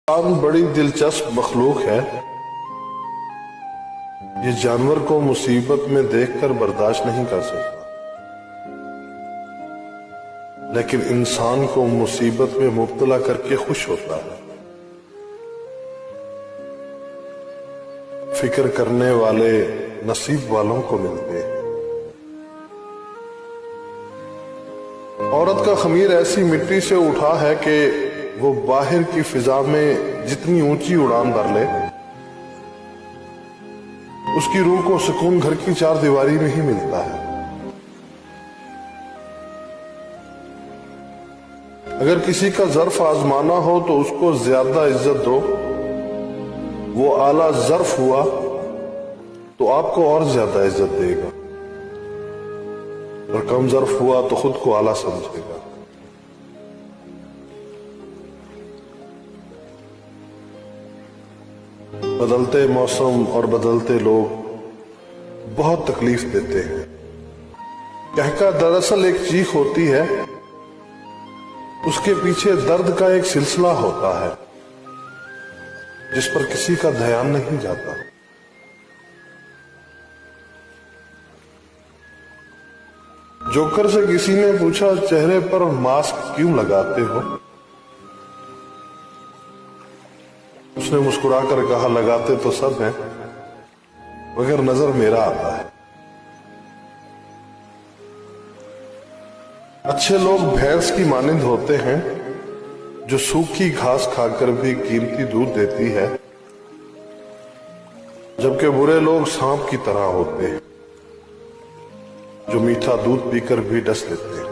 इंसान बड़ी दिलचस्प मखलूक है। ये जानवर को मुसीबत में देखकर बर्दाश्त नहीं कर सकता, लेकिन इंसान को मुसीबत में मुब्तला करके खुश होता है। फिक्र करने वाले नसीब वालों को मिलते हैं। औरत का खमीर ऐसी मिट्टी से उठा है कि वो बाहर की फिजा में जितनी ऊंची उड़ान भर ले, उसकी रूह को सुकून घर की चार दीवारी में ही मिलता है। अगर किसी का ज़र्फ आजमाना हो तो उसको ज्यादा इज्जत दो, वो आला ज़र्फ हुआ तो आपको और ज्यादा इज्जत देगा, और कम ज़र्फ हुआ तो खुद को आला समझेगा। बदलते मौसम और बदलते लोग बहुत तकलीफ देते हैं। कहका दरअसल एक चीख होती है, उसके पीछे दर्द का एक सिलसिला होता है जिस पर किसी का ध्यान नहीं जाता। जोकर से किसी ने पूछा, चेहरे पर मास्क क्यों लगाते हो? उसने मुस्कुराकर कहा, लगाते तो सब हैं, मगर नजर मेरा आता है। अच्छे लोग भैंस की मानिंद होते हैं जो सूखी घास खाकर भी कीमती दूध देती है, जबकि बुरे लोग सांप की तरह होते हैं जो मीठा दूध पीकर भी डस लेते हैं।